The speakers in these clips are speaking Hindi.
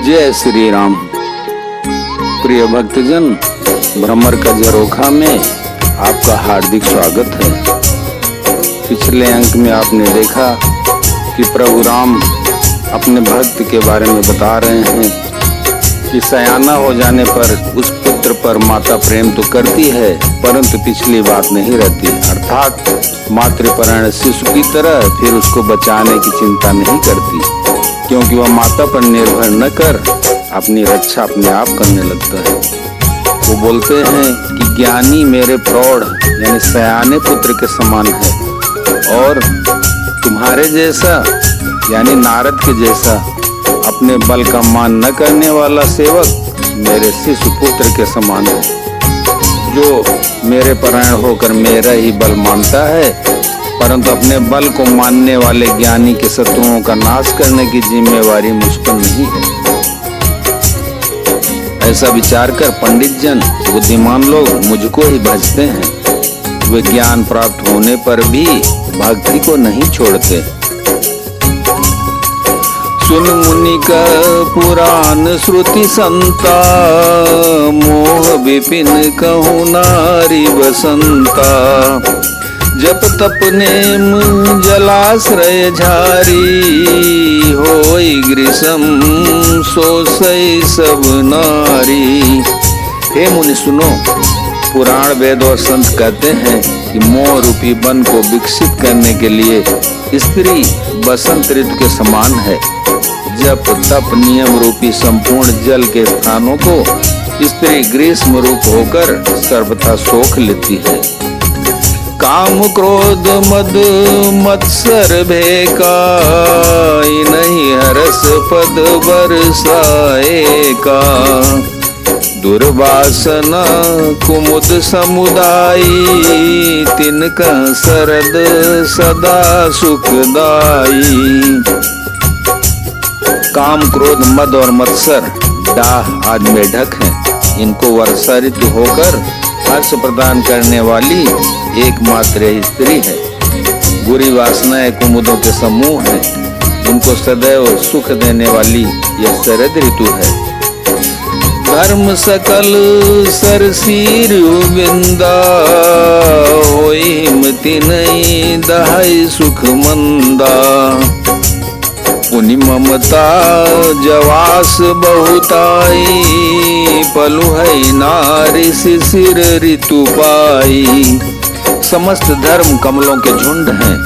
जय श्री राम। प्रिय भक्तजन, भ्रमर का झरोखा में आपका हार्दिक स्वागत है। पिछले अंक में आपने देखा कि प्रभु राम अपने भक्त के बारे में बता रहे हैं कि सयाना हो जाने पर उस पुत्र पर माता प्रेम तो करती है परंतु पिछली बात नहीं रहती, अर्थात मातृपरायण शिशु की तरह फिर उसको बचाने की चिंता नहीं करती, क्योंकि वह माता पर निर्भर न कर अपनी रक्षा अपने आप करने लगता है। वो बोलते हैं कि ज्ञानी मेरे प्रौढ़ यानी सयाने पुत्र के समान है और तुम्हारे जैसा यानी नारद के जैसा अपने बल का मान न करने वाला सेवक मेरे शिशु पुत्र के समान है। जो मेरे परायण होकर मेरा ही बल मानता है परंतु अपने बल को मानने वाले ज्ञानी के शत्रुओं का नाश करने की जिम्मेवारी मुझ पर नहीं है। ऐसा विचार कर पंडित जन बुद्धिमान लोग मुझको ही भजते हैं। वे ज्ञान प्राप्त होने पर भी भक्ति को नहीं छोड़ते। सुन मुनि का पुराण श्रुति संता, मोह विपिन कहूँ नारी बसंता। जप तप नेम जलाश्रय झारी, होई ग्रीष्म सोसई सब नारी। हे मुनि सुनो, पुराण वेद और संत कहते हैं कि मोह रूपी वन को विकसित करने के लिए स्त्री बसंत ऋतु के समान है। जप तप नियम रूपी संपूर्ण जल के स्थानों को स्त्री ग्रीष्म रूप होकर सर्वथा सोख लेती है। काम क्रोध मद मत्सर भेका, नहीं हरस पद बरसाए का। दुर्वासना कुमुद समुदायी, तिनका शरद सदा सुखदाई। काम क्रोध मद और मत्सर डाह आदि मेढक हैं। इनको वर्षा ऋतु होकर हर्ष प्रदान करने वाली एकमात्र स्त्री है। बुरी वासनाएं कुमुदों के समूह है, उनको सदैव सुख देने वाली यह शरद ऋतु है। धर्म सकल सरसीर बिंदा, होई हिमति नहीं दहाई सुख मंदा। पुनि ममता जवास बहुताई, पलु है नारी शिशिर ऋतु पाई। समस्त धर्म कमलों के झुंड हैं।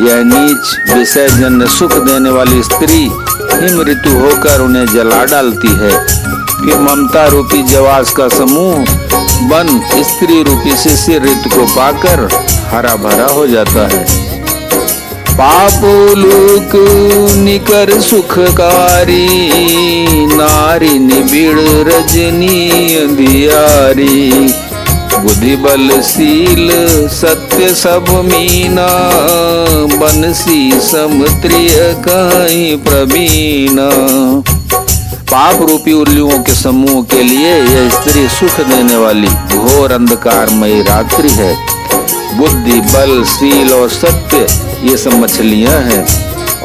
यह नीच विषय जन्य सुख देने वाली स्त्री हिम ऋतु होकर उन्हें जला डालती है। फिर ममता रूपी जवास का समूह वन स्त्री रूपी शिशिर ऋतु को पाकर हरा भरा हो जाता है। पापोलुक निकर सुखकारी, नारी निबिड़ रजनी अंधियारी। बुद्धि बलशील सत्य सब मीना, बनसी समत्रिय कहीं प्रवीणा। पाप रूपी उल्लुओं के समूह के लिए यह स्त्री सुख देने वाली घोर अंधकारमयी रात्रि है। बुद्धि बल शील और सत्य ये सब मछलियां हैं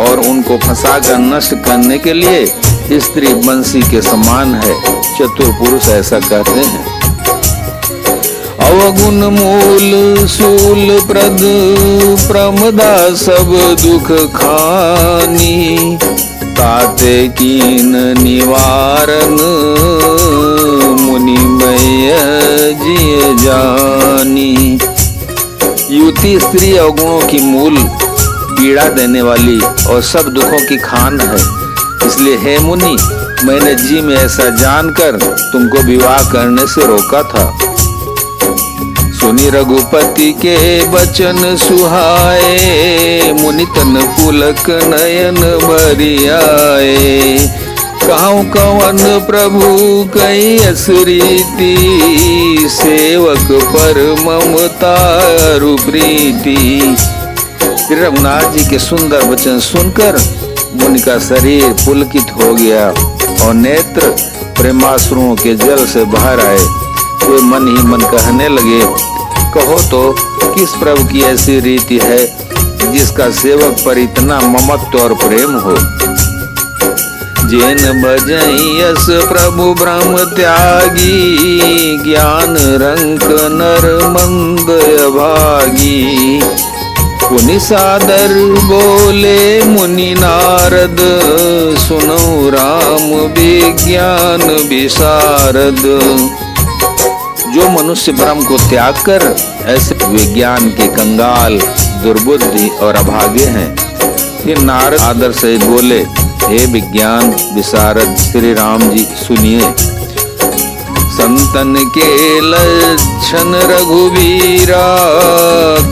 और उनको फंसाकर नष्ट करने के लिए स्त्री बंसी के समान है। चतुर पुरुष ऐसा कहते हैं। अवगुण मूल सूल प्रद प्रमदा सब दुख खानी। ताते कीन निवारण मुनिमय जिय जानी। युवती स्त्री अवगुणों की मूल पीड़ा देने वाली और सब दुखों की खान है। इसलिए हे मुनि, मैंने जी में ऐसा जानकर तुमको विवाह करने से रोका था। सुनी रघुपति के वचन सुहाए, मुनि तन पुलक नयन भरि आए। कहूँ कवन प्रभु कई असरीति, सेवक पर ममता अरु प्रीति। श्री रघुनाथ जी के सुंदर वचन सुनकर मुनि का शरीर पुलकित हो गया और नेत्र प्रेमाश्रुओं के जल से बाहर आए। वे मन ही मन कहने लगे, कहो तो किस प्रभु की ऐसी रीति है जिसका सेवक पर इतना ममत्व और प्रेम हो। जेन भजई यस प्रभु ब्रह्म त्यागी, ज्ञान रंक नर मंद अभागी। पुनि सादर बोले मुनि नारद, सुनो राम विज्ञान विशारद। जो मनुष्य ब्रह्म को त्याग कर ऐसे विज्ञान के कंगाल, दुर्बुद्धि और अभागे हैं। फिर नारद आदर से बोले, हे विज्ञान विशारद श्री राम जी सुनिए। संतन के लक्षण रघुवीरा,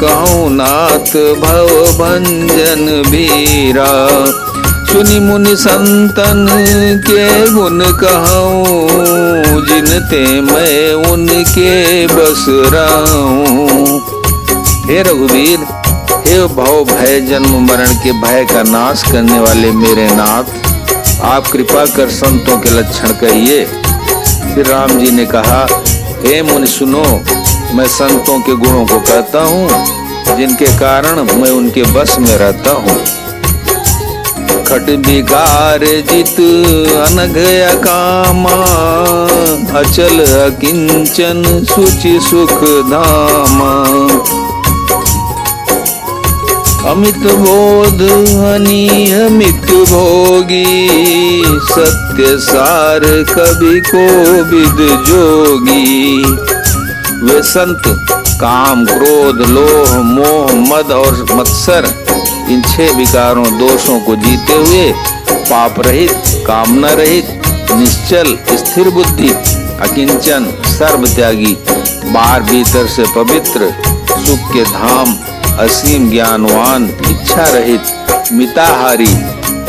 कहूँ नाथ भव भंजन बीरा। सुनि मुनि संतन के गुण कहूँ, जिनते मैं उनके बस रहूं। हे रघुवीर, हे भव भय जन्म मरण के भय का नाश करने वाले मेरे नाथ, आप कृपा कर संतों के लक्षण कहिए। फिर राम जी ने कहा, हे मुनि सुनो, मैं संतों के गुणों को कहता हूँ, जिनके कारण मैं उनके बस में रहता हूँ। खट विकार जित अनघ अकामा, अचल अकिंचन सुचि सुख धामा। अमित बोध अनियमित भोगी, सत्य सार कवि को विद जोगी। वे संत काम, क्रोध, लोभ, मोह, मद और मत्सर, इन 6 विकारों दोषों को जीते हुए पाप रहित, कामना रहित, निश्चल स्थिर बुद्धि, अकिंचन, सर्व त्यागी, बाहर भीतर से पवित्र, सुख के धाम, असीम ज्ञानवान, इच्छा रहित, मिताहारी,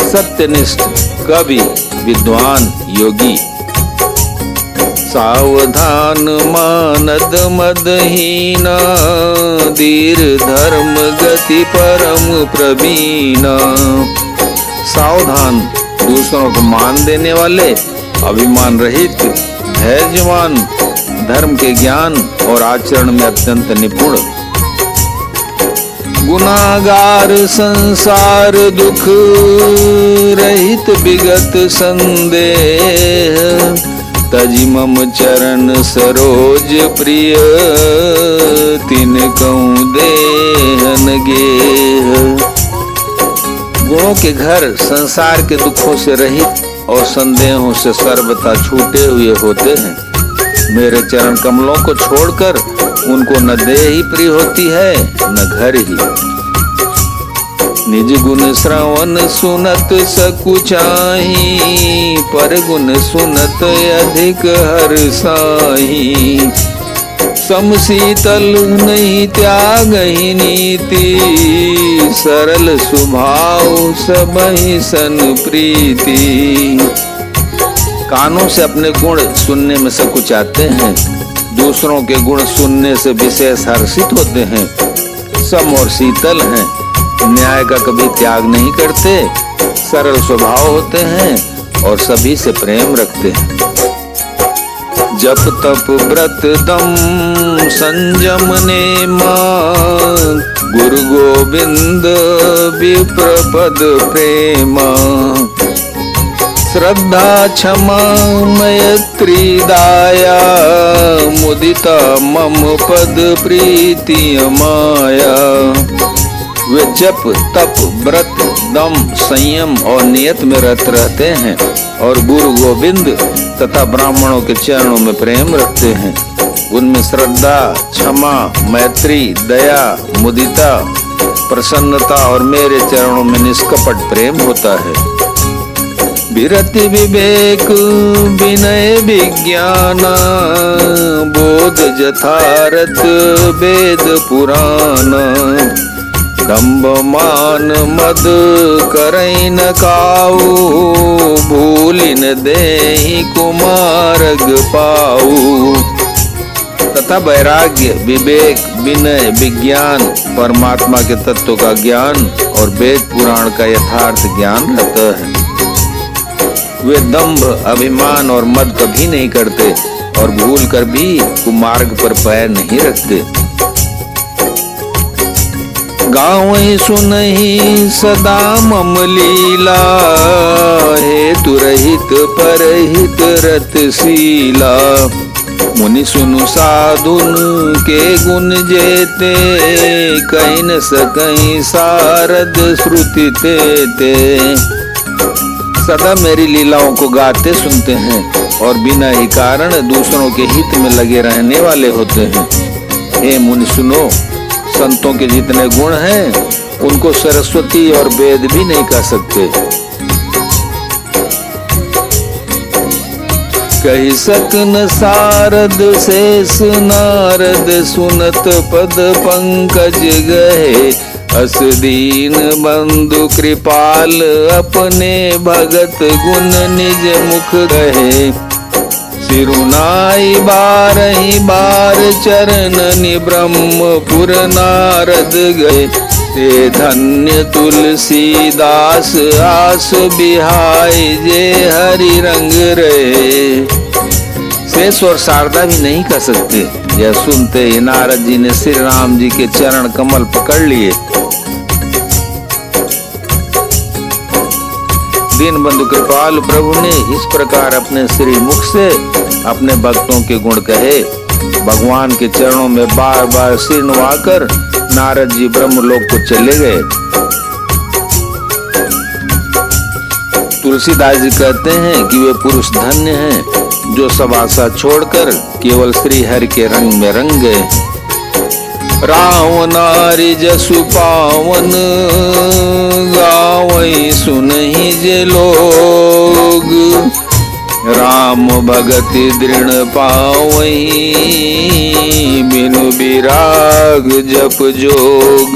सत्यनिष्ठ, कवि, विद्वान, योगी। सावधान मानद मदहीना, धीर धर्म गति परम प्रवीणा। सावधान, दूसरों को मान देने वाले, अभिमान रहित, धैर्यवान, धर्म के ज्ञान और आचरण में अत्यंत निपुण। गुनागार संसार दुख रहित विगत संदेह, तजि मम चरण सरोज प्रिय, तिन कहूँ देहन गेह। गुणों के घर संसार के दुखों से रहित और संदेहों से सर्वथा छूटे हुए होते हैं। मेरे चरण कमलों को छोड़कर उनको न देह ही प्रिय होती है न घर ही। निज गुण श्रवण सुनत सकुचाही, पर गुण सुनत अधिक हर्षाही। समशीतल नहीं त्यागहि नीति, सरल स्वभाव सबहि सन प्रीति। कानों से अपने गुण सुनने में सकुचाते हैं, दूसरों के गुण सुनने से विशेष हर्षित होते हैं। सम और शीतल हैं, न्याय का कभी त्याग नहीं करते, सरल स्वभाव होते हैं और सभी से प्रेम रखते हैं। जप तप व्रत दम संयम नेमा, गुरु गोविंद विप्र पद प्रेमा। श्रद्धा क्षमा मैत्री दाया, मुदिता मम पद प्रीति माया। वे जप तप व्रत दम संयम और नियत में रत रहते हैं और गुरु गोविंद तथा ब्राह्मणों के चरणों में प्रेम रखते हैं। उनमें श्रद्धा, क्षमा, मैत्री, दया, मुदिता, प्रसन्नता और मेरे चरणों में निष्कपट प्रेम होता है। विरति विवेक विनय विज्ञान, बोध यथारथ वेद पुराण। दंभ मान मद करई न काऊ, भूलिन देहि कुमार्ग पाऊ। तथा वैराग्य, विवेक, विनय, विज्ञान, परमात्मा के तत्व का ज्ञान और वेद पुराण का यथार्थ ज्ञान रहता है। वे दंभ, अभिमान और मद कभी नहीं करते और भूल कर भी कुमार्ग पर पैर नहीं रखते। गावहि सुनहि सदा मम लीला, हेतु रहित परहित रतशीला। मुनि सुनु साधुन के गुण जेते, कहि न सकहि सारद श्रुति तेते। सदा मेरी लीलाओं को गाते सुनते हैं और बिना ही कारण दूसरों के हित में लगे रहने वाले होते हैं। हे मुनि सुनो, संतों के जितने गुण हैं उनको सरस्वती और वेद भी नहीं कह सकते। कहि सकन सारद शेष नारद, सुनत पद पंकज गहे। अस दीन बंधु कृपाल, अपने भगत गुण निज मुख कहे। सिरुनाई बारहि बार चरणनि, ब्रह्मपुर नारद गए। ते धन्य तुलसीदास, आस बिहाय जे हरि रंग रहे। शेष और शारदा भी नहीं कह सकते। यह सुनते ही नारद जी ने श्री राम जी के चरण कमल पकड़ लिए। दीन बंधु कृपाल प्रभु ने इस प्रकार अपने श्री मुख से अपने भक्तों के गुण कहे। भगवान के चरणों में बार बार सिर नवाकर नारद जी ब्रह्मलोक को चले गए। तुलसीदास जी कहते हैं कि वे पुरुष धन्य हैं जो सब आशा छोड़कर केवल श्री हरि के रंग में रंग गए। राव नारी जसु पावन, गावई सुनहि जे लोग। राम भगति दृढ़ पावई, बिनु विराग जप जोग।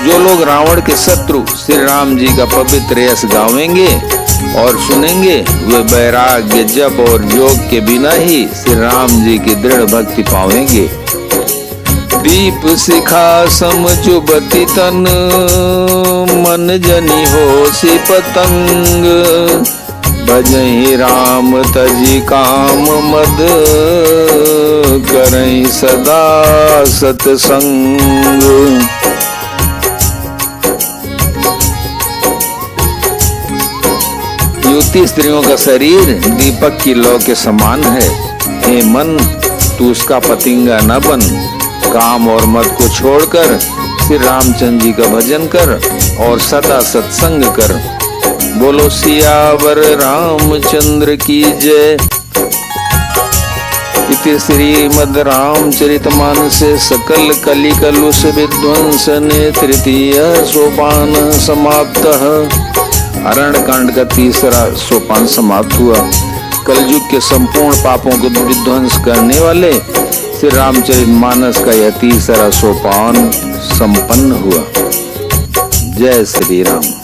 जो लोग रावण के शत्रु श्री राम जी का पवित्र यश गावेंगे और सुनेंगे, वे वैराग्य जप और योग के बिना ही श्री राम जी की दृढ़ भक्ति पावेंगे। दीप शिखा सम चुबति तन, मन जनि होसि पतंग। भजहि राम तजि काम मद, करहि सदा सतसंग। युवती स्त्रियों का शरीर दीपक की लौ के समान है। हे मन, तू उसका पतिंगा न बन। काम और मद को छोड़कर श्री रामचंद्र जी का भजन कर और सदा सत्संग कर। बोलो सियावर रामचंद्र की जय। इति श्रीमद् रामचरितमानसे सकल कलिकलुष विध्वंसने तृतीय सोपान समाप्तः। अरण्यकांड का तीसरा सोपान समाप्त हुआ। कलयुग के संपूर्ण पापों को विध्वंस करने वाले श्री रामचरितमानस का यह तीसरा सोपान संपन्न हुआ। जय श्री राम।